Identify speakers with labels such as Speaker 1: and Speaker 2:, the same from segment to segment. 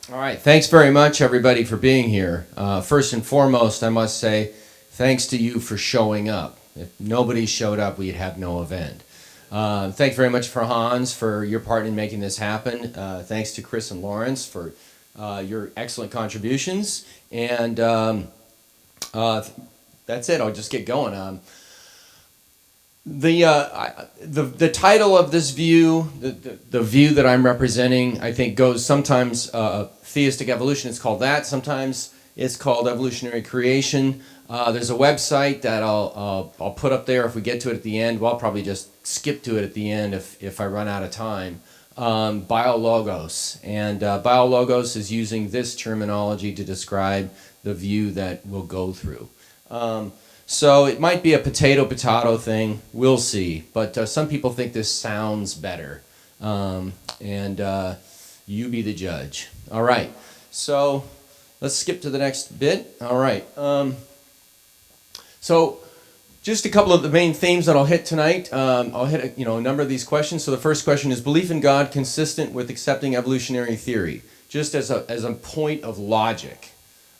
Speaker 1: All right, thanks very much, everybody, for being here. First and foremost, I must say thanks to you for showing up. If nobody showed up, we'd have no event. Thanks very much for Hans for your part in making this happen. Thanks to Chris and Lawrence for your excellent contributions. And that's it. I'll just get going. The title of this view, the view that I'm representing, I think goes sometimes theistic evolution. It's called that. Sometimes it's called evolutionary creation. There's a website that I'll put up there if we get to it at the end. Well, I'll probably just skip to it at the end if I run out of time. Biologos, and Biologos is using this terminology to describe the view that we'll go through. So it might be a potato thing. We'll see. But some people think this sounds better. And you be the judge. All right. So let's skip to the next bit. All right. So just a couple of the main themes that I'll hit tonight. I'll hit a number of these questions. So the first question is, belief in God consistent with accepting evolutionary theory? Just as a point of logic.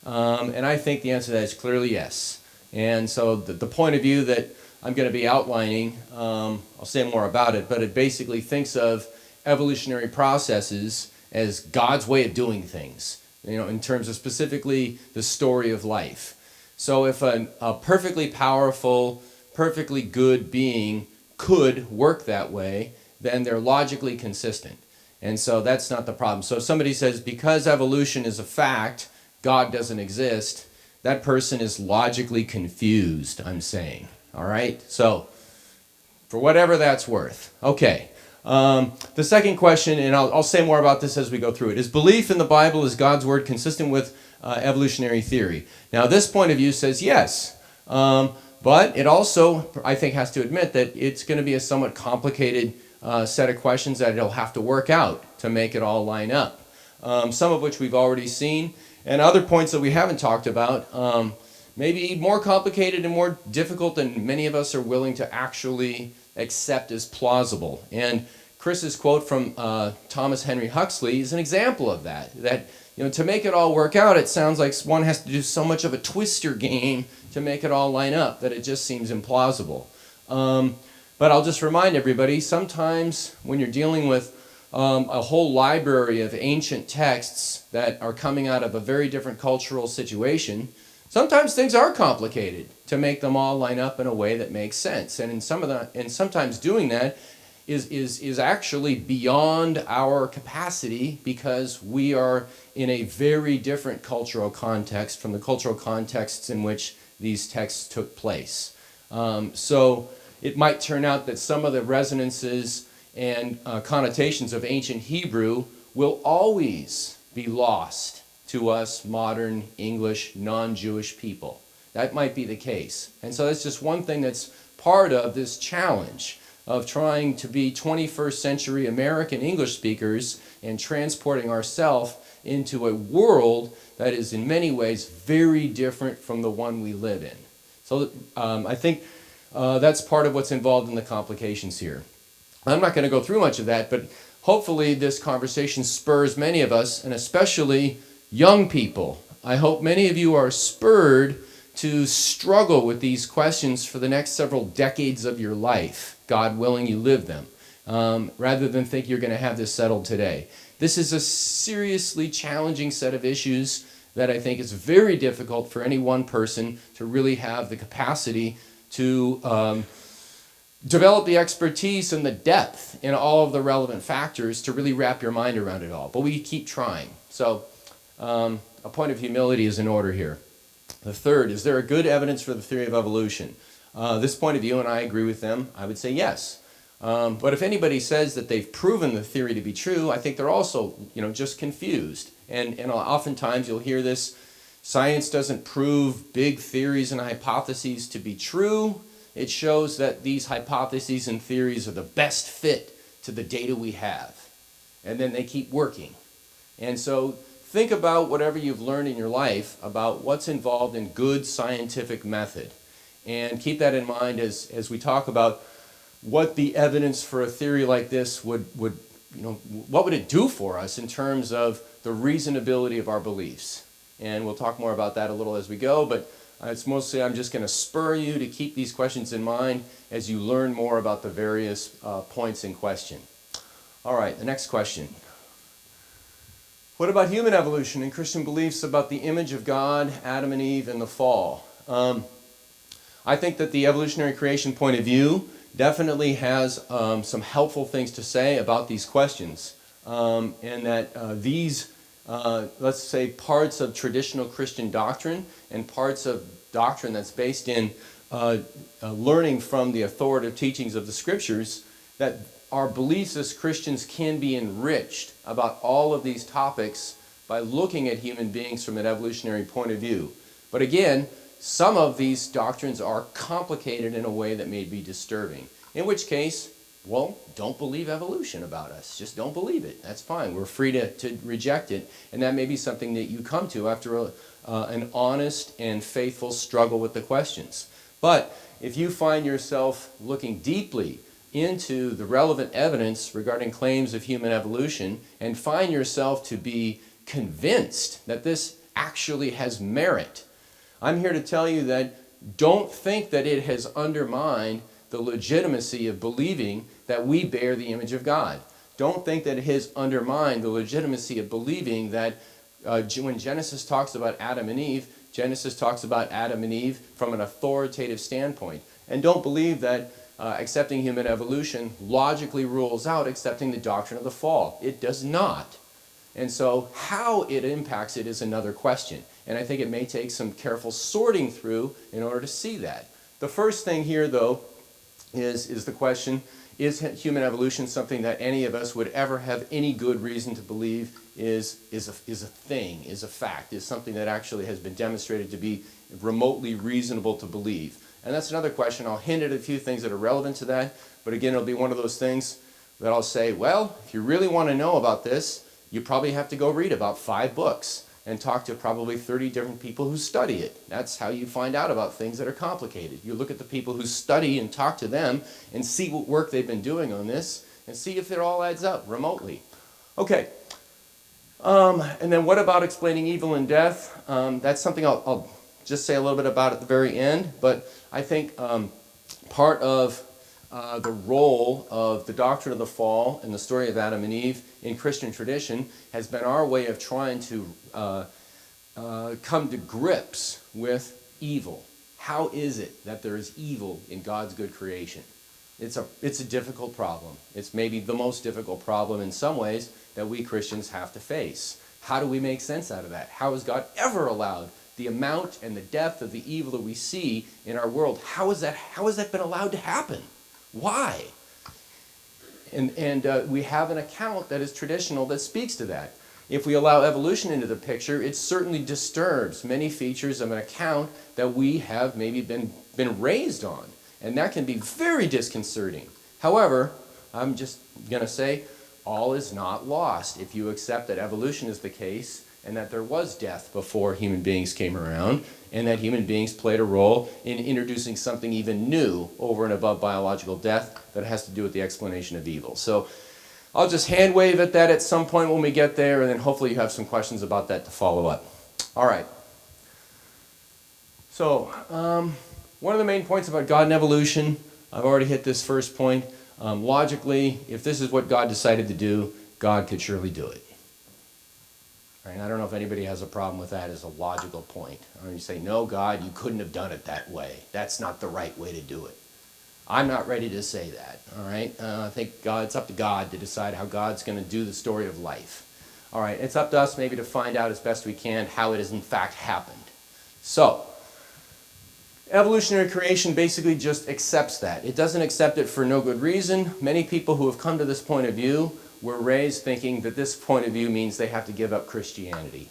Speaker 1: And I think the answer to that is clearly yes. And so the point of view that I'm going to be outlining, I'll say more about it, but it basically thinks of evolutionary processes as God's way of doing things, in terms of specifically the story of life. So if a perfectly powerful, perfectly good being could work that way, then they're logically consistent. And so that's not the problem. So if somebody says, because evolution is a fact, God doesn't exist, that person is logically confused, I'm saying. All right? So, for whatever that's worth. Okay. The second question, and I'll say more about this as we go through it, is belief in the Bible is God's word consistent with evolutionary theory? Now, this point of view says yes. But it also, I think, has to admit that it's going to be a somewhat complicated set of questions that it'll have to work out to make it all line up. Some of which we've already seen. And other points that we haven't talked about, maybe more complicated and more difficult than many of us are willing to actually accept as plausible. And Chris's quote from Thomas Henry Huxley is an example of that. That, to make it all work out, it sounds like one has to do so much of a twister game to make it all line up that it just seems implausible. But I'll just remind everybody, sometimes when you're dealing with a whole library of ancient texts that are coming out of a very different cultural situation, sometimes things are complicated to make them all line up in a way that makes sense. And sometimes doing that is actually beyond our capacity because we are in a very different cultural context from the cultural contexts in which these texts took place. So it might turn out that some of the resonances and connotations of ancient Hebrew will always be lost to us modern English non-Jewish people. That might be the case. And so that's just one thing that's part of this challenge of trying to be 21st century American English speakers and transporting ourselves into a world that is in many ways very different from the one we live in. So I think that's part of what's involved in the complications here. I'm not going to go through much of that, but hopefully this conversation spurs many of us, and especially young people. I hope many of you are spurred to struggle with these questions for the next several decades of your life, God willing you live them, rather than think you're going to have this settled today. This is a seriously challenging set of issues that I think is very difficult for any one person to really have the capacity to develop the expertise and the depth in all of the relevant factors to really wrap your mind around it all. But we keep trying. So a point of humility is in order here. The third, is there a good evidence for the theory of evolution? This point of view, and I agree with them, I would say yes. But if anybody says that they've proven the theory to be true, I think they're also just confused. And oftentimes you'll hear this, science doesn't prove big theories and hypotheses to be true. It shows that these hypotheses and theories are the best fit to the data we have. And then they keep working. And so think about whatever you've learned in your life about what's involved in good scientific method. And keep that in mind as we talk about what the evidence for a theory like this would what would it do for us in terms of the reasonability of our beliefs? And we'll talk more about that a little as we go, but it's mostly I'm just going to spur you to keep these questions in mind as you learn more about the various points in question. All right, the next question. What about human evolution and Christian beliefs about the image of God, Adam and Eve, and the fall? I think that the evolutionary creation point of view definitely has some helpful things to say about these questions, and that these, let's say, parts of traditional Christian doctrine and parts of doctrine that's based in learning from the authoritative teachings of the Scriptures, that our beliefs as Christians can be enriched about all of these topics by looking at human beings from an evolutionary point of view. But again, some of these doctrines are complicated in a way that may be disturbing. In which case, well, don't believe evolution about us. Just don't believe it. That's fine. We're free to reject it. And that may be something that you come to after an honest and faithful struggle with the questions. But if you find yourself looking deeply into the relevant evidence regarding claims of human evolution and find yourself to be convinced that this actually has merit, I'm here to tell you that don't think that it has undermined the legitimacy of believing that we bear the image of God. Don't think that it has undermined the legitimacy of believing that when Genesis talks about Adam and Eve, Genesis talks about Adam and Eve from an authoritative standpoint. And don't believe that accepting human evolution logically rules out accepting the doctrine of the fall. It does not. And so how it impacts it is another question. And I think it may take some careful sorting through in order to see that. The first thing here, though, is the question, is human evolution something that any of us would ever have any good reason to believe is a thing, is a fact, is something that actually has been demonstrated to be remotely reasonable to believe? And that's another question. I'll hint at a few things that are relevant to that, but again, it'll be one of those things that I'll say, well, if you really want to know about this, you probably have to go read about 5 books and talk to probably 30 different people who study it. That's how you find out about things that are complicated. You look at the people who study and talk to them and see what work they've been doing on this and see if it all adds up remotely. Okay. And then what about explaining evil and death? That's something I'll just say a little bit about at the very end, but I think part of the role of the doctrine of the fall and the story of Adam and Eve in Christian tradition has been our way of trying to come to grips with evil. How is it that there is evil in God's good creation? It's a difficult problem. It's maybe the most difficult problem in some ways that we Christians have to face. How do we make sense out of that? How has God ever allowed the amount and the depth of the evil that we see in our world? How has that been allowed to happen? Why? And we have an account that is traditional that speaks to that. If we allow evolution into the picture, it certainly disturbs many features of an account that we have maybe been raised on. And that can be very disconcerting. However, I'm just going to say, all is not lost if you accept that evolution is the case and that there was death before human beings came around and that human beings played a role in introducing something even new over and above biological death that has to do with the explanation of evil. So I'll just hand wave at that at some point when we get there, and then hopefully you have some questions about that to follow up. All right. So one of the main points about God and evolution, I've already hit this first point. Logically, if this is what God decided to do, God could surely do it. Right? I don't know if anybody has a problem with that as a logical point. Or you say, no, God, you couldn't have done it that way. That's not the right way to do it. I'm not ready to say that. All right? I think it's up to God to decide how God's going to do the story of life. All right, it's up to us maybe to find out as best we can how it has in fact happened. So, evolutionary creation basically just accepts that. It doesn't accept it for no good reason. Many people who have come to this point of view were raised thinking that this point of view means they have to give up Christianity.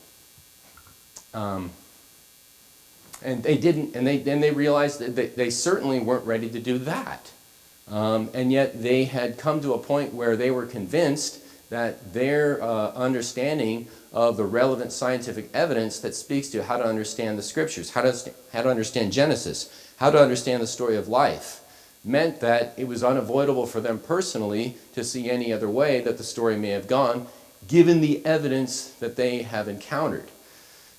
Speaker 1: And they didn't, and they realized that they certainly weren't ready to do that. And yet they had come to a point where they were convinced that their understanding of the relevant scientific evidence that speaks to how to understand the Scriptures, how to understand Genesis, how to understand the story of life, meant that it was unavoidable for them personally to see any other way that the story may have gone, given the evidence that they have encountered.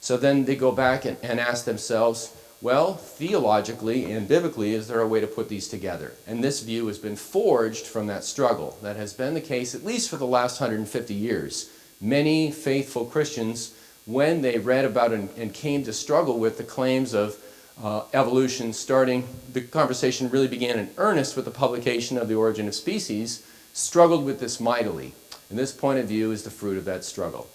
Speaker 1: So then they go back and ask themselves, well, theologically and biblically, is there a way to put these together? And this view has been forged from that struggle. That has been the case at least for the last 150 years. Many faithful Christians, when they read about and came to struggle with the claims of evolution, the conversation really began in earnest with the publication of The Origin of Species, struggled with this mightily. And this point of view is the fruit of that struggle.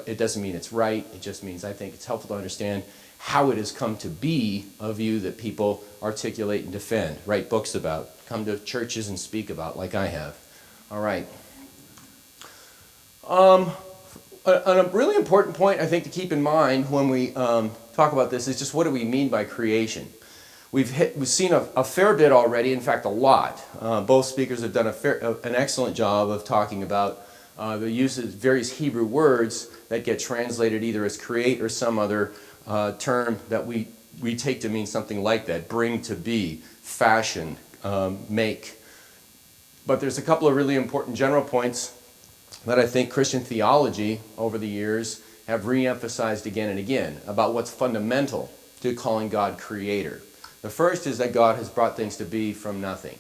Speaker 1: It doesn't mean it's right, it just means I think it's helpful to understand how it has come to be a view that people articulate and defend, write books about, come to churches and speak about, like I have. All right. A really important point, I think, to keep in mind when we talk about this is just what do we mean by creation? We've seen a fair bit already, in fact, a lot. Both speakers have done an excellent job of talking about the use of various Hebrew words that get translated either as create or some other term that we take to mean something like that, bring to be, fashion, make. But there's a couple of really important general points that I think Christian theology over the years have re-emphasized again and again about what's fundamental to calling God creator. The first is that God has brought things to be from nothing.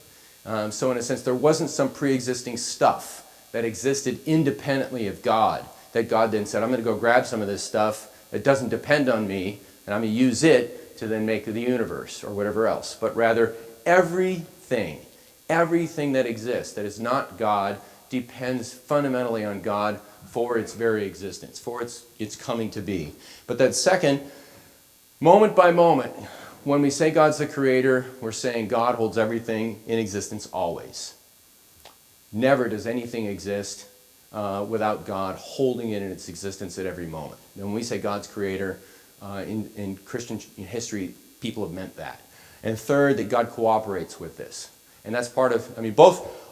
Speaker 1: So in a sense, there wasn't some pre-existing stuff that existed independently of God, that God then said, I'm going to go grab some of this stuff that doesn't depend on me, and I'm going to use it to then make the universe or whatever else. But rather, everything that exists that is not God depends fundamentally on God for its very existence, for its coming to be. But that second, moment by moment, when we say God's the creator, we're saying God holds everything in existence always. Never does anything exist without God holding it in its existence at every moment. And when we say God's creator, in Christian history, people have meant that. And third, that God cooperates with this. And that's part of,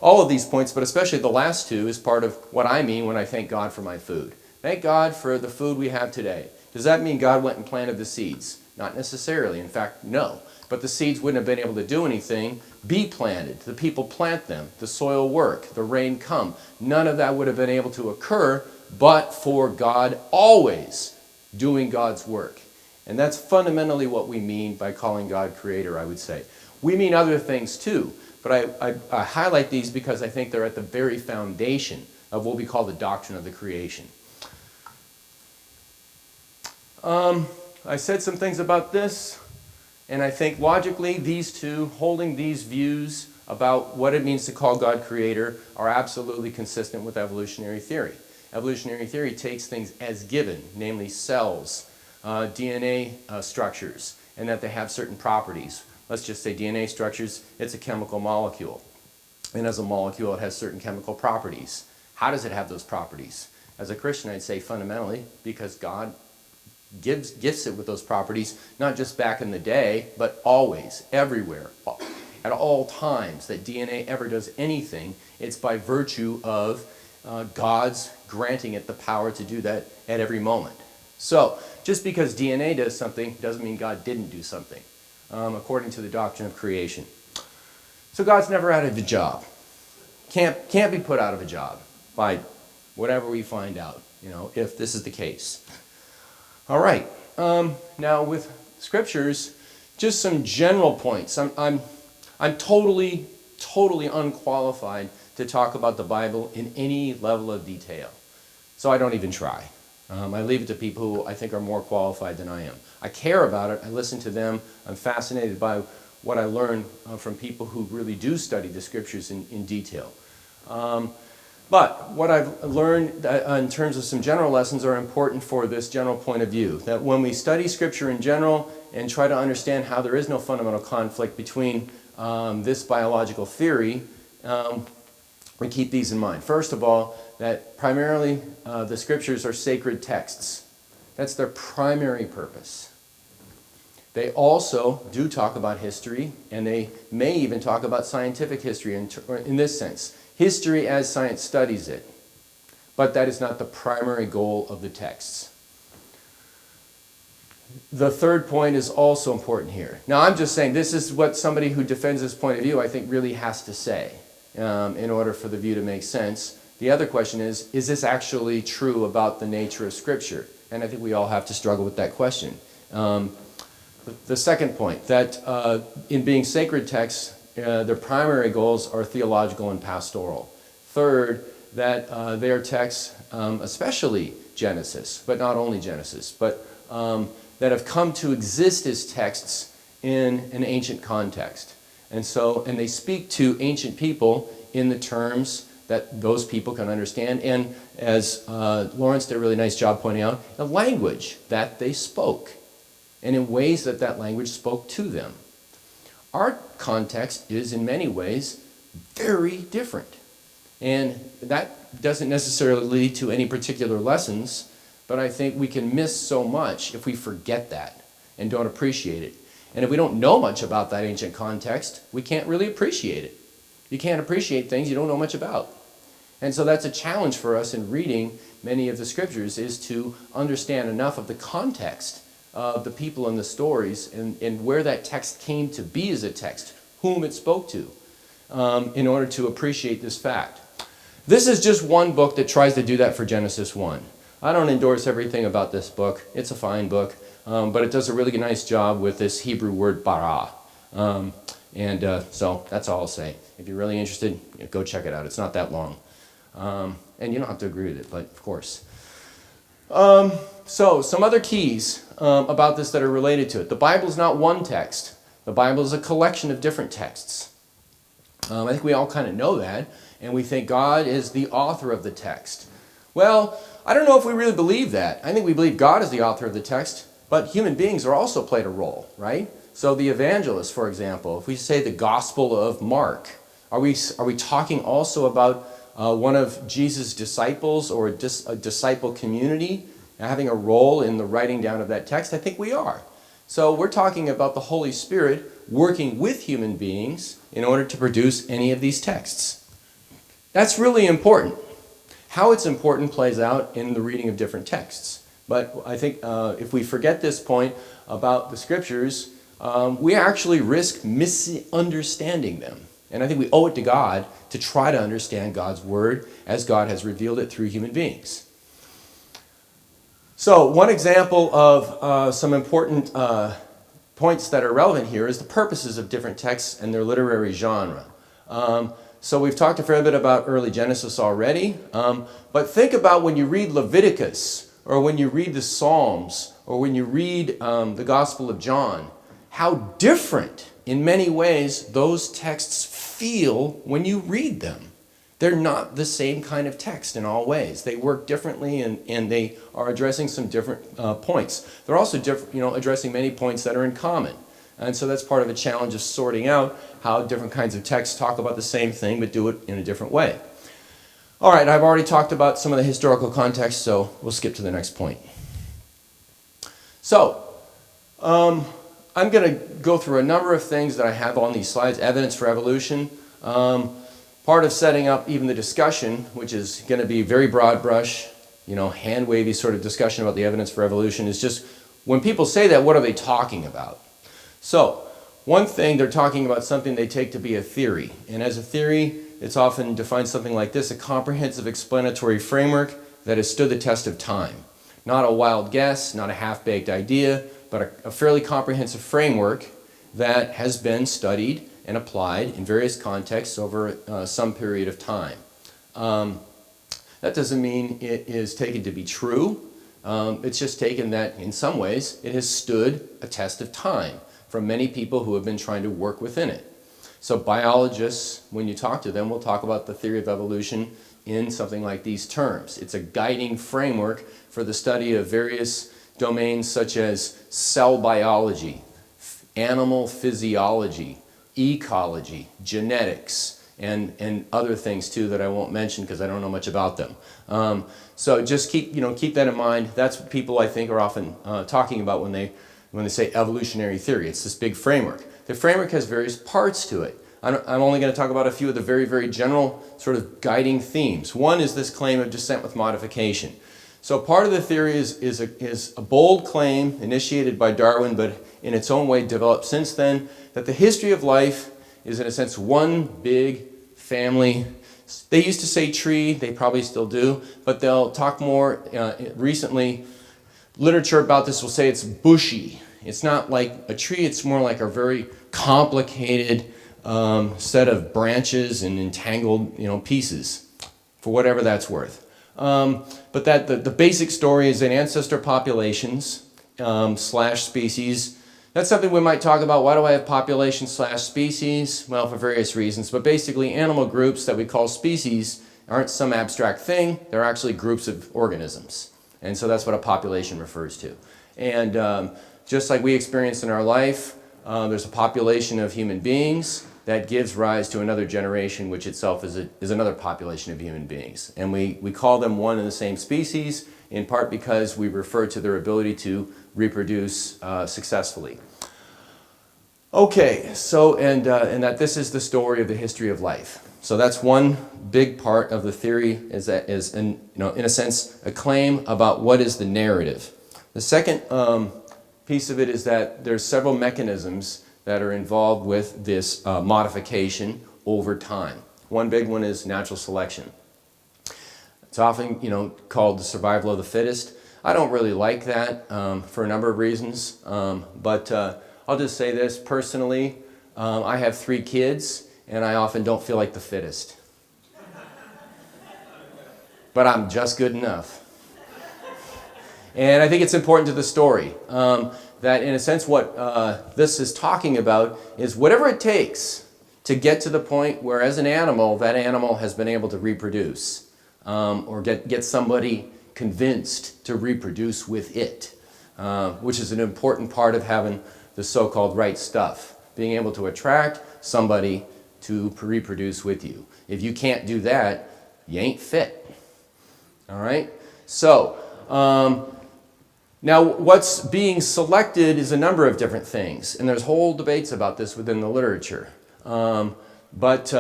Speaker 1: all of these points, but especially the last two, is part of what I mean when I thank God for my food. Thank God for the food we have today. Does that mean God went and planted the seeds? Not necessarily. In fact, no. But the seeds wouldn't have been able to do anything, be planted. The people plant them, the soil work, the rain come. None of that would have been able to occur but for God always doing God's work. And that's fundamentally what we mean by calling God creator, I would say. We mean other things too, but I highlight these because I think they're at the very foundation of what we call the doctrine of the creation. I said some things about this, and I think logically these two, holding these views about what it means to call God creator, are absolutely consistent with evolutionary theory. Evolutionary theory takes things as given, namely cells, DNA structures, and that they have certain properties. Let's just say DNA structures, it's a chemical molecule. And as a molecule, it has certain chemical properties. How does it have those properties? As a Christian, I'd say fundamentally because God gifts it with those properties, not just back in the day, but always, everywhere, at all times that DNA ever does anything, it's by virtue of God's granting it the power to do that at every moment. So, just because DNA does something doesn't mean God didn't do something, according to the doctrine of creation. So God's never out of a job. Can't be put out of a job by whatever we find out, if this is the case. All right. Now with scriptures, just some general points. I'm totally unqualified to talk about the Bible in any level of detail. So I don't even try. I leave it to people who I think are more qualified than I am. I care about it. I listen to them. I'm fascinated by what I learn from people who really do study the scriptures in detail. But what I've learned in terms of some general lessons are important for this general point of view. That when we study scripture in general and try to understand how there is no fundamental conflict between this biological theory, we keep these in mind. First of all, that primarily the scriptures are sacred texts. That's their primary purpose. They also do talk about history, and they may even talk about scientific history in this sense. History as science studies it. But that is not the primary goal of the texts. The third point is also important here. Now, I'm just saying this is what somebody who defends this point of view, I think, really has to say in order for the view to make sense. The other question is this actually true about the nature of Scripture? And I think we all have to struggle with that question. The second point, that in being sacred texts, their primary goals are theological and pastoral. Third, that they are texts, especially Genesis, but not only Genesis, but that have come to exist as texts in an ancient context. And they speak to ancient people in the terms that those people can understand, and as Lawrence did a really nice job pointing out, the language that they spoke, and in ways that that language spoke to them. Our context is in many ways very different, and that doesn't necessarily lead to any particular lessons, but I think we can miss so much if we forget that and don't appreciate it. And if we don't know much about that ancient context, we can't really appreciate it. You can't appreciate things you don't know much about. And so that's a challenge for us in reading many of the scriptures, is to understand enough of the context of the people and the stories, and where that text came to be as a text, whom it spoke to, in order to appreciate this fact. This is just one book that tries to do that for Genesis 1. I don't endorse everything about this book. It's a fine book, but it does a really nice job with this Hebrew word bara. So that's all I'll say. If you're really interested, go check it out. It's not that long. And you don't have to agree with it, but of course. So some other keys about this that are related to it. The Bible is not one text. The Bible is a collection of different texts. I think we all kind of know that, and we think God is the author of the text. Well, I don't know if we really believe that. I think we believe God is the author of the text, but human beings are also played a role, right? So the evangelists, for example, if we say the Gospel of Mark, are we talking also about one of Jesus' disciples or a disciple community having a role in the writing down of that text? I think we are. So we're talking about the Holy Spirit working with human beings in order to produce any of these texts. That's really important. How it's important plays out in the reading of different texts. But I think if we forget this point about the scriptures, we actually risk misunderstanding them. And I think we owe it to God to try to understand God's word as God has revealed it through human beings. So one example of some important points that are relevant here is the purposes of different texts and their literary genre. So we've talked a fair bit about early Genesis already, but think about when you read Leviticus, or when you read the Psalms, or when you read the Gospel of John, how different in many ways those texts feel when you read them. They're not the same kind of text in all ways. They work differently, and they are addressing some different points. They're also addressing many points that are in common. And so that's part of a challenge of sorting out how different kinds of texts talk about the same thing but do it in a different way. All right, I've already talked about some of the historical context, so we'll skip to the next point. So, I'm going to go through a number of things that I have on these slides. Evidence for evolution. Part of setting up even the discussion, which is going to be very broad brush, hand-wavy sort of discussion about the evidence for evolution, is just when people say that, what are they talking about? So, one thing, they're talking about something they take to be a theory. And as a theory, it's often defined something like this: a comprehensive explanatory framework that has stood the test of time. Not a wild guess, not a half-baked idea, but a fairly comprehensive framework that has been studied and applied in various contexts over some period of time. That doesn't mean it is taken to be true. It's just taken that in some ways it has stood a test of time from many people who have been trying to work within it. So biologists, when you talk to them, will talk about the theory of evolution in something like these terms. It's a guiding framework for the study of various domains such as cell biology, animal physiology, ecology, genetics, and other things too that I won't mention because I don't know much about them. So just keep that in mind. That's what people, I think, are often talking about when they say evolutionary theory. It's this big framework. The framework has various parts to it. I'm only going to talk about a few of the very, very general sort of guiding themes. One is this claim of descent with modification. So part of the theory is a bold claim initiated by Darwin, but in its own way developed since then, that the history of life is in a sense one big family. They used to say tree, they probably still do, but they'll talk more recently. Literature about this will say it's bushy. It's not like a tree, it's more like a very complicated set of branches and entangled pieces, for whatever that's worth. But that the basic story is in ancestor populations slash species. That's something we might talk about. Why do I have population slash species? Well, for various reasons. But basically, animal groups that we call species aren't some abstract thing. They're actually groups of organisms. And so that's what a population refers to. And just like we experience in our life, there's a population of human beings that gives rise to another generation, which itself is another population of human beings. And we call them one and the same species, in part because we refer to their ability to reproduce successfully. Okay, so and that this is the story of the history of life. So that's one big part of the theory, is in a sense a claim about what is the narrative. The second piece of it is that there's several mechanisms that are involved with this modification over time. One big one is natural selection. It's often called the survival of the fittest. I don't really like that for a number of reasons, but I'll just say this personally. I have 3 kids, and I often don't feel like the fittest. But I'm just good enough. And I think it's important to the story that, in a sense, what this is talking about is whatever it takes to get to the point where, as an animal, that animal has been able to reproduce, or get somebody convinced to reproduce with it, which is an important part of having the so-called right stuff, being able to attract somebody to reproduce with you. If you can't do that, you ain't fit. All right? So, now what's being selected is a number of different things, and there's whole debates about this within the literature. But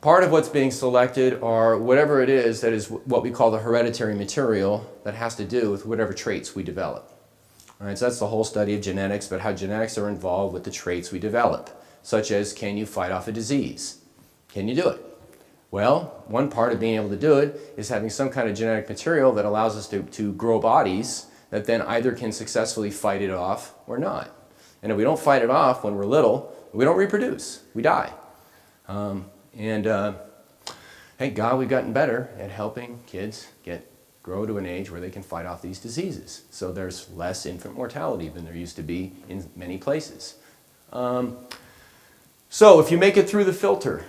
Speaker 1: part of what's being selected are whatever it is that is what we call the hereditary material that has to do with whatever traits we develop. All right, so that's the whole study of genetics, but how genetics are involved with the traits we develop, such as, can you fight off a disease? Can you do it? Well, one part of being able to do it is having some kind of genetic material that allows us to grow bodies that then either can successfully fight it off or not. And if we don't fight it off when we're little, we don't reproduce. We die. Thank God we've gotten better at helping kids grow to an age where they can fight off these diseases. So there's less infant mortality than there used to be in many places. So if you make it through the filter,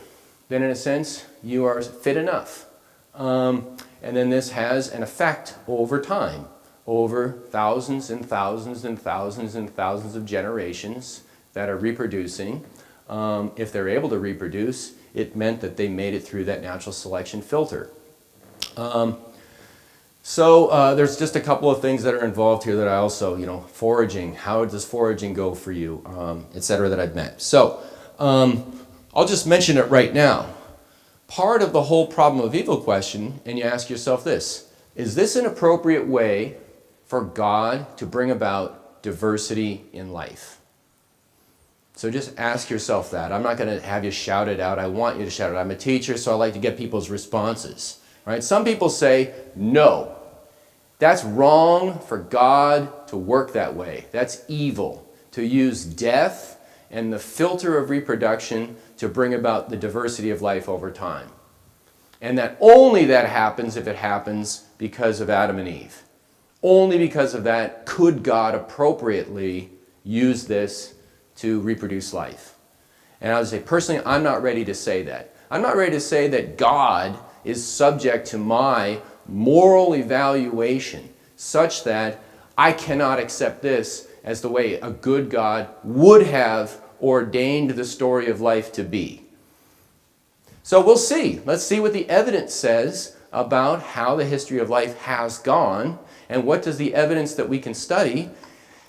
Speaker 1: then in a sense you are fit enough. And then this has an effect over time, over thousands and thousands and thousands and thousands of generations that are reproducing. If they're able to reproduce, it meant that they made it through that natural selection filter. So there's just a couple of things that are involved here that I also, foraging, how does foraging go for you, et cetera, that I've met. So I'll just mention it right now. Part of the whole problem of evil question, and you ask yourself this, is this an appropriate way for God to bring about diversity in life? So just ask yourself that. I'm not going to have you shout it out. I want you to shout it out. I'm a teacher, so I like to get people's responses. Right? Some people say, no, that's wrong for God to work that way. That's evil, to use death and the filter of reproduction to bring about the diversity of life over time. And that only that happens if it happens because of Adam and Eve. Only because of that could God appropriately use this to reproduce life. And I would say, personally, I'm not ready to say that. I'm not ready to say that God is subject to my moral evaluation such that I cannot accept this as the way a good God would have ordained the story of life to be. So we'll see. Let's see what the evidence says about how the history of life has gone, and what does the evidence that we can study.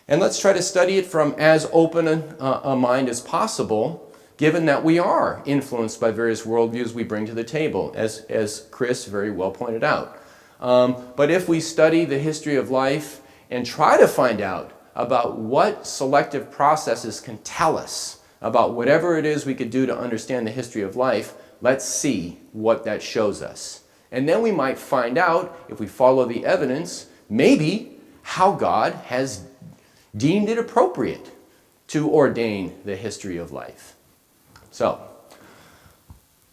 Speaker 1: And let's try to study it from as open a mind as possible, given that we are influenced by various worldviews we bring to the table, as Chris very well pointed out. But if we study the history of life and try to find out about what selective processes can tell us about whatever it is we could do to understand the history of life, let's see what that shows us. And then we might find out, if we follow the evidence, maybe how God has deemed it appropriate to ordain the history of life. So,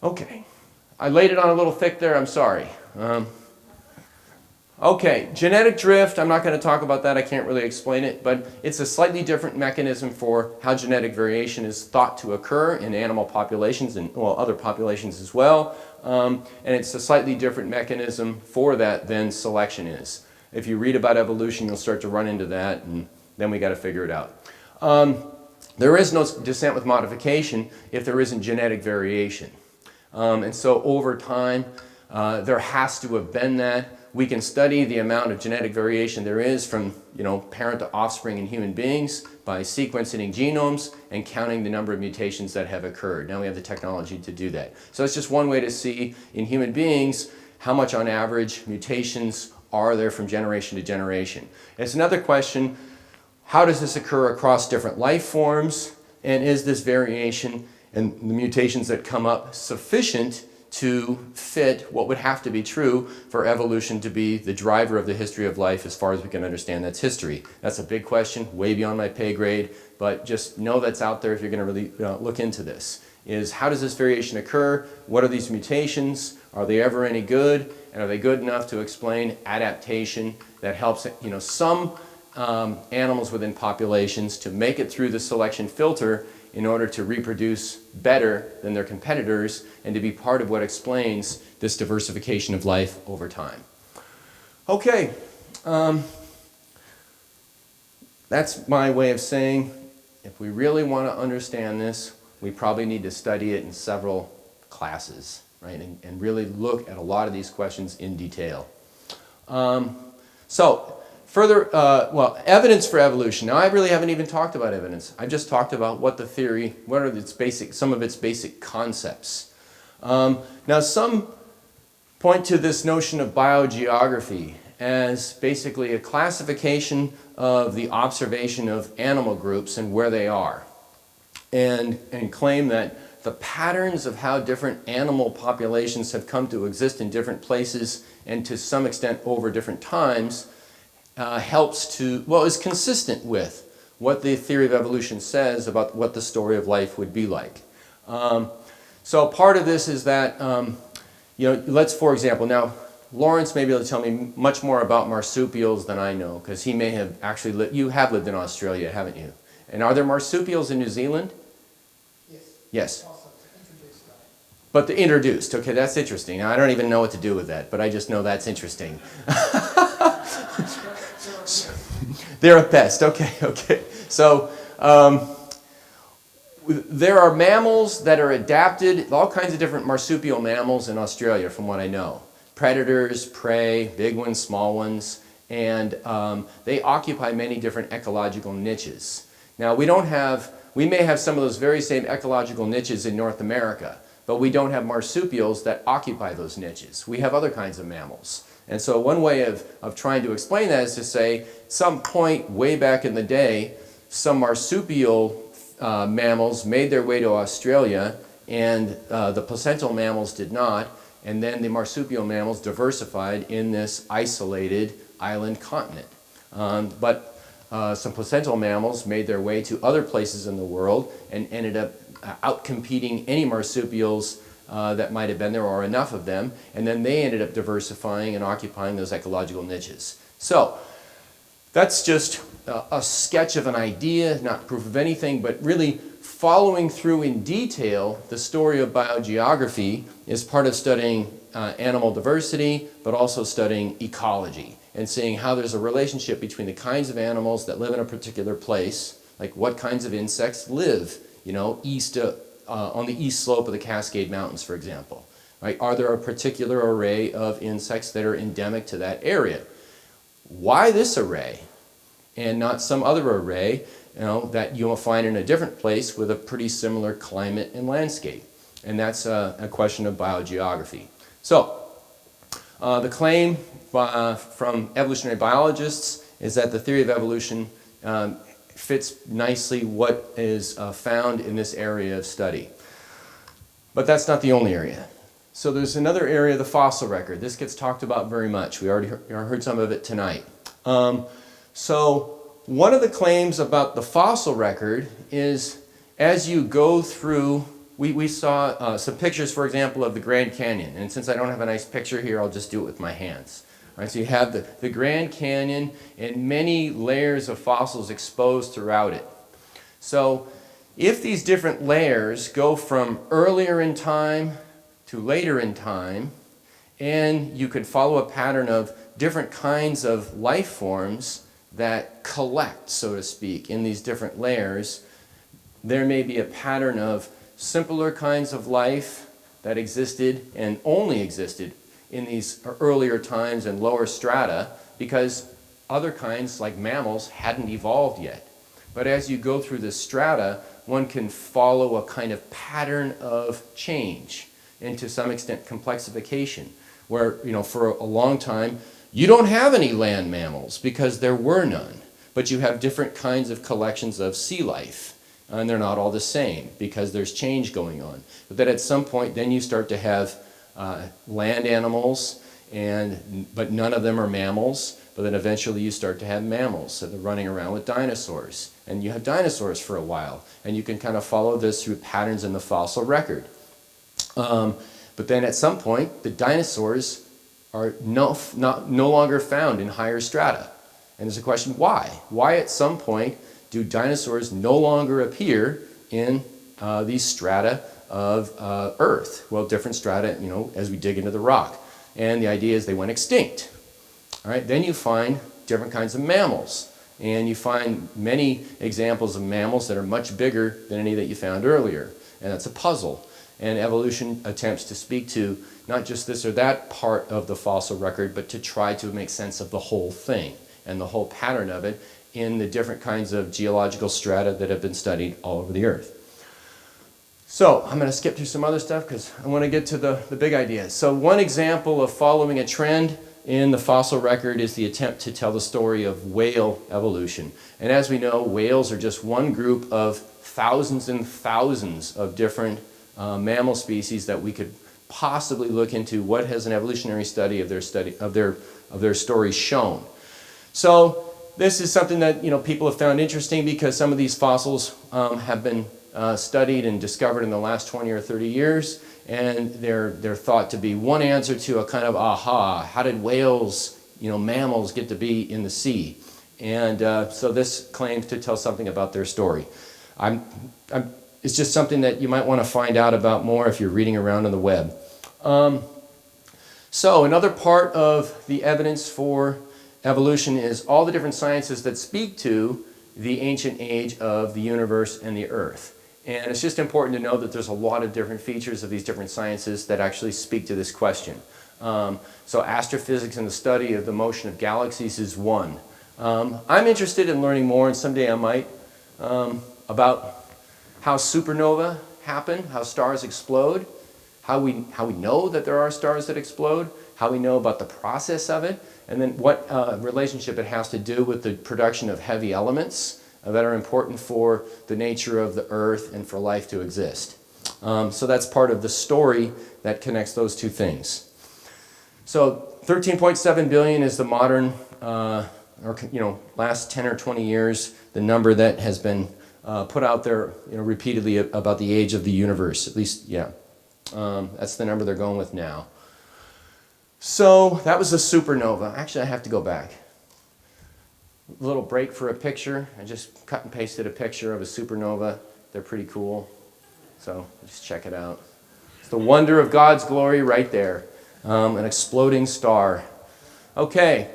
Speaker 1: okay. I laid it on a little thick there, I'm sorry. Okay, genetic drift, I'm not going to talk about that, I can't really explain it, but it's a slightly different mechanism for how genetic variation is thought to occur in animal populations and, well, other populations as well. And it's a slightly different mechanism for that than selection is. If you read about evolution, you'll start to run into that, and then we got to figure it out. There is no descent with modification if there isn't genetic variation. And so over time, there has to have been that. We can study the amount of genetic variation there is from, parent to offspring in human beings by sequencing genomes and counting the number of mutations that have occurred. Now we have the technology to do that. So it's just one way to see in human beings how much on average mutations are there from generation to generation. It's another question, how does this occur across different life forms, and is this variation and the mutations that come up sufficient to fit what would have to be true for evolution to be the driver of the history of life as far as we can understand that's history? That's a big question, way beyond my pay grade, but just know that's out there if you're going to really look into this. Is how does this variation occur? What are these mutations? Are they ever any good? And are they good enough to explain adaptation that helps some animals within populations to make it through the selection filter in order to reproduce better than their competitors and to be part of what explains this diversification of life over time. Okay, that's my way of saying if we really want to understand this, we probably need to study it in several classes, right? And really look at a lot of these questions in detail. Further, evidence for evolution. Now, I really haven't even talked about evidence. I've just talked about what the theory, what are some of its basic concepts. Now, some point to this notion of biogeography as basically a classification of the observation of animal groups and where they are, and claim that the patterns of how different animal populations have come to exist in different places and to some extent over different times is consistent with what the theory of evolution says about what the story of life would be like. So part of this is that, let's, for example, now Lawrence may be able to tell me much more about marsupials than I know, because he may have actually you have lived in Australia, haven't you? And are there marsupials in New Zealand?
Speaker 2: Yes.
Speaker 1: Yes.
Speaker 2: Also introduced.
Speaker 1: But the introduced, okay, that's interesting. Now, I don't even know what to do with that, but I just know that's interesting. They're a pest, okay. So there are mammals that are adapted, all kinds of different marsupial mammals in Australia from what I know. Predators, prey, big ones, small ones, and they occupy many different ecological niches. Now we may have some of those very same ecological niches in North America, but we don't have marsupials that occupy those niches. We have other kinds of mammals. And so one way of trying to explain that is to say, some point way back in the day, some marsupial mammals made their way to Australia, and the placental mammals did not, and then the marsupial mammals diversified in this isolated island continent. But some placental mammals made their way to other places in the world and ended up outcompeting any marsupials that might have been there, or enough of them, and then they ended up diversifying and occupying those ecological niches. So that's just a sketch of an idea, not proof of anything, but really following through in detail the story of biogeography is part of studying animal diversity, but also studying ecology and seeing how there's a relationship between the kinds of animals that live in a particular place, like what kinds of insects live, on the east slope of the Cascade Mountains, for example. Right? Are there a particular array of insects that are endemic to that area? Why this array and not some other array that you'll find in a different place with a pretty similar climate and landscape? And that's a question of biogeography. So, The claim from evolutionary biologists is that the theory of evolution fits nicely what is found in this area of study. But that's not the only area. So there's another area, the fossil record. This gets talked about very much. We already heard some of it tonight. So one of the claims about the fossil record is as you go through, we saw some pictures, for example, of the Grand Canyon. And since I don't have a nice picture here, I'll just do it with my hands. All right, so you have the Grand Canyon and many layers of fossils exposed throughout it. So if these different layers go from earlier in time to later in time, and you could follow a pattern of different kinds of life forms that collect, so to speak, in these different layers, there may be a pattern of simpler kinds of life that existed and only existed in these earlier times and lower strata because other kinds, like mammals, hadn't evolved yet. But as you go through the strata, one can follow a kind of pattern of change and to some extent complexification, where, for a long time, you don't have any land mammals because there were none, but you have different kinds of collections of sea life, and they're not all the same because there's change going on. But then at some point, then you start to have land animals, but none of them are mammals, but then eventually you start to have mammals, so they're running around with dinosaurs, and you have dinosaurs for a while, and you can kind of follow this through patterns in the fossil record. But then at some point, the dinosaurs are no longer found in higher strata. And there's a question, why? Why at some point do dinosaurs no longer appear in these strata of Earth? Well, different strata, as we dig into the rock. And the idea is they went extinct. All right, then you find different kinds of mammals. And you find many examples of mammals that are much bigger than any that you found earlier. And that's a puzzle. And evolution attempts to speak to not just this or that part of the fossil record, but to try to make sense of the whole thing and the whole pattern of it in the different kinds of geological strata that have been studied all over the Earth. So I'm going to skip through some other stuff because I want to get to the big ideas. So one example of following a trend in the fossil record is the attempt to tell the story of whale evolution. And as we know, whales are just one group of thousands and thousands of different mammal species that we could possibly look into. What has an evolutionary study of their stories shown? So this is something that people have found interesting because some of these fossils have been studied and discovered in the last 20 or 30 years, and they're thought to be one answer to a kind of aha, how did whales, mammals get to be in the sea? And so this claims to tell something about their story. It's just something that you might want to find out about more if you're reading around on the web. So another part of the evidence for evolution is all the different sciences that speak to the ancient age of the universe and the Earth. And it's just important to know that there's a lot of different features of these different sciences that actually speak to this question. So astrophysics and the study of the motion of galaxies is one. I'm interested in learning more, and someday I might, about how supernova happen, how stars explode, how we know that there are stars that explode, how we know about the process of it, and then what relationship it has to do with the production of heavy elements that are important for the nature of the Earth and for life to exist. So that's part of the story that connects those two things. So 13.7 billion is the modern, last 10 or 20 years, the number that has been put out there repeatedly about the age of the universe. At least, yeah. That's the number they're going with now. So that was a supernova. Actually, I have to go back. A little break for a picture. I just cut and pasted a picture of a supernova. They're pretty cool. So just check it out. It's the wonder of God's glory right there. An exploding star. Okay.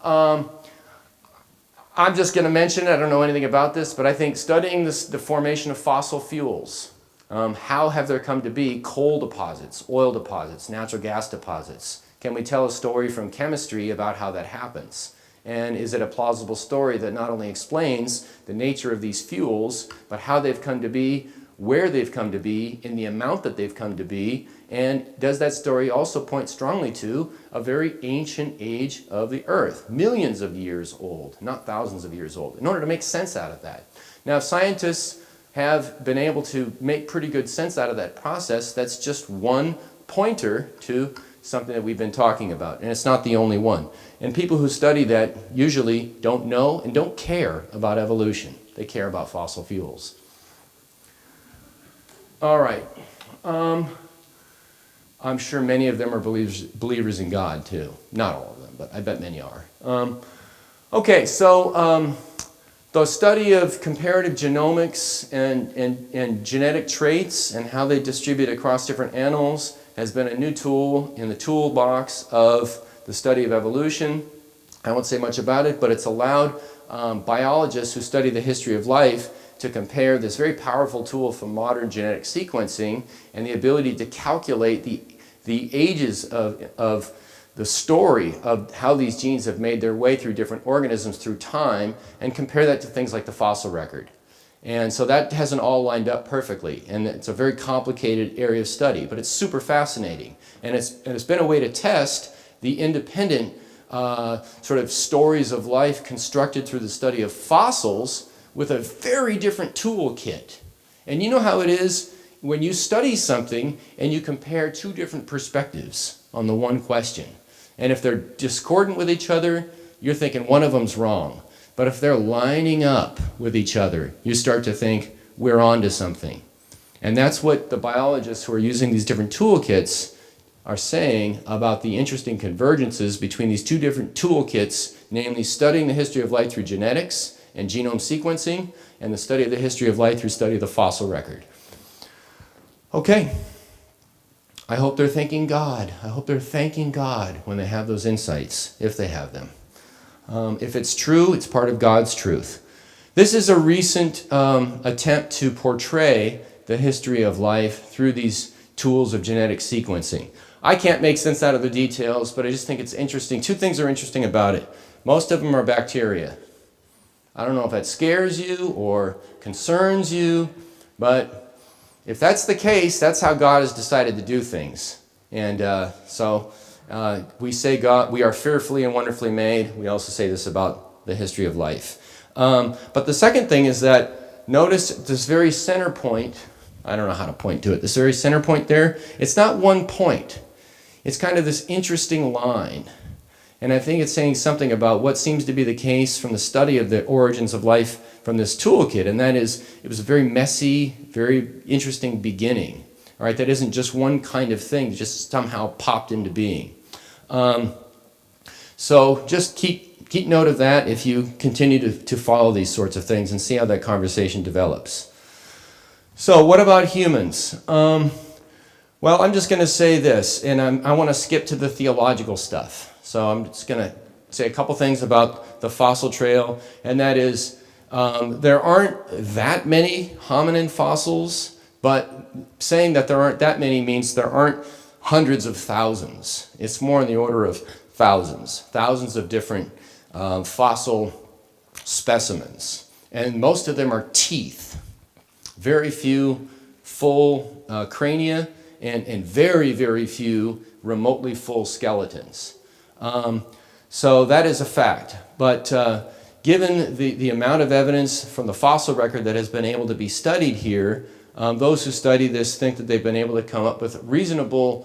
Speaker 1: I'm just going to mention it. I don't know anything about this, but I think studying the formation of fossil fuels, how have there come to be coal deposits, oil deposits, natural gas deposits? Can we tell a story from chemistry about how that happens? And is it a plausible story that not only explains the nature of these fuels, but how they've come to be, where they've come to be, in the amount that they've come to be, and does that story also point strongly to a very ancient age of the earth, millions of years old, not thousands of years old, in order to make sense out of that. Now, scientists have been able to make pretty good sense out of that process. That's just one pointer to something that we've been talking about, and it's not the only one. And people who study that usually don't know and don't care about evolution. They care about fossil fuels. All right. I'm sure many of them are believers in God too. Not all of them, but I bet many are. Okay, so the study of comparative genomics and genetic traits and how they distribute across different animals has been a new tool in the toolbox of the study of evolution. I won't say much about it, but it's allowed biologists who study the history of life to compare this very powerful tool from modern genetic sequencing and the ability to calculate the ages of the story of how these genes have made their way through different organisms through time and compare that to things like the fossil record. And so that hasn't all lined up perfectly, and it's a very complicated area of study, but it's super fascinating. And it's been a way to test the independent sort of stories of life constructed through the study of fossils with a very different toolkit. And you know how it is when you study something and you compare two different perspectives on the one question. And if they're discordant with each other, you're thinking one of them's wrong. But if they're lining up with each other, you start to think we're on to something. And that's what the biologists who are using these different toolkits are saying about the interesting convergences between these two different toolkits, namely studying the history of life through genetics and genome sequencing, and the study of the history of life through study of the fossil record. Okay. I hope they're thanking God. I hope they're thanking God when they have those insights, if they have them. If it's true, it's part of God's truth. This is a recent attempt to portray the history of life through these tools of genetic sequencing. I can't make sense out of the details, but I just think it's interesting. Two things are interesting about it. Most of them are bacteria. I don't know if that scares you or concerns you, but if that's the case, that's how God has decided to do things. And so we say God, we are fearfully and wonderfully made. We also say this about the history of life. But the second thing is that notice this very center point. I don't know how to point to it. This very center point there, it's not one point. It's kind of this interesting line. And I think it's saying something about what seems to be the case from the study of the origins of life from this toolkit, and that is it was a very messy, very interesting beginning. All right, that isn't just one kind of thing that just somehow popped into being. So just keep note of that if you continue to follow these sorts of things and see how that conversation develops. So what about humans? Well, I'm just going to say this, and I want to skip to the theological stuff. So I'm just going to say a couple things about the fossil trail, and that is there aren't that many hominin fossils, but saying that there aren't that many means there aren't hundreds of thousands. It's more in the order of thousands of different fossil specimens. And most of them are teeth. Very few full crania and very, very few remotely full skeletons. So that is a fact. But given the amount of evidence from the fossil record that has been able to be studied here, those who study this think that they've been able to come up with reasonably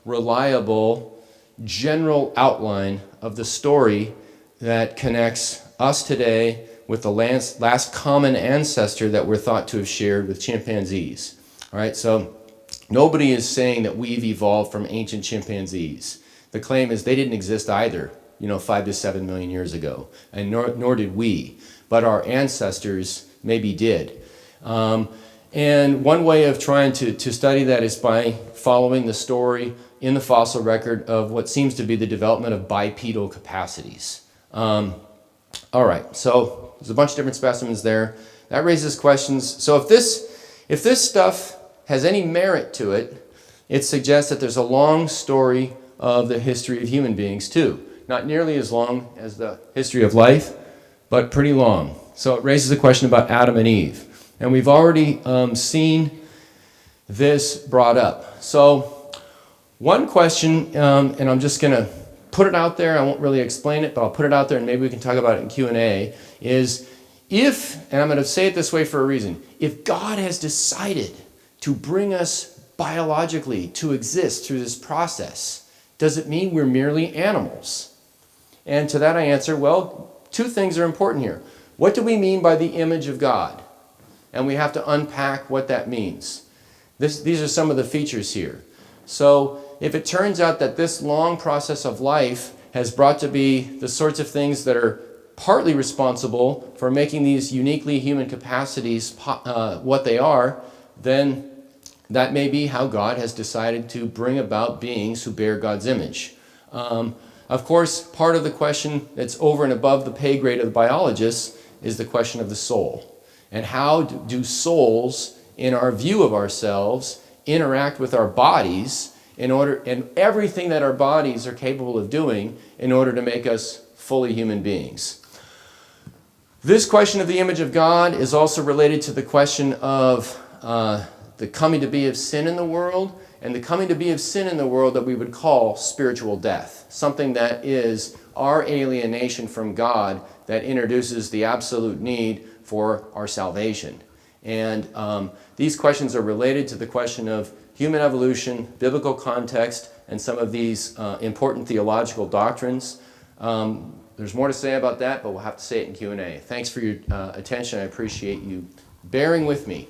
Speaker 1: reliable general outline of the story that connects us today with the last common ancestor that we're thought to have shared with chimpanzees. All right, so nobody is saying that we've evolved from ancient chimpanzees. The claim is they didn't exist either, 5 to 7 million years ago, and nor did we, but our ancestors maybe did. And one way of trying to study that is by following the story in the fossil record of what seems to be the development of bipedal capacities. All right, so there's a bunch of different specimens there. That raises questions. So if this stuff has any merit to it, it suggests that there's a long story of the history of human beings too. Not nearly as long as the history of life, but pretty long. So it raises a question about Adam and Eve. And we've already seen this brought up. So one question, and I'm just going to put it out there. I won't really explain it, but I'll put it out there and maybe we can talk about it in Q&A, is if, and I'm going to say it this way for a reason, if God has decided to bring us biologically to exist through this process, does it mean we're merely animals? And to that I answer, well, two things are important here. What do we mean by the image of God? And we have to unpack what that means. These are some of the features here. So if it turns out that this long process of life has brought to be the sorts of things that are partly responsible for making these uniquely human capacities what they are, then that may be how God has decided to bring about beings who bear God's image. Of course, part of the question that's over and above the pay grade of the biologists is the question of the soul. And how do souls, in our view of ourselves, interact with our bodies and everything that our bodies are capable of doing in order to make us fully human beings. This question of the image of God is also related to the question of the coming to be of sin in the world, and the coming to be of sin in the world that we would call spiritual death, something that is our alienation from God that introduces the absolute need for our salvation. And these questions are related to the question of human evolution, biblical context, and some of these important theological doctrines. There's more to say about that, but we'll have to say it in Q&A. Thanks for your attention. I appreciate you bearing with me.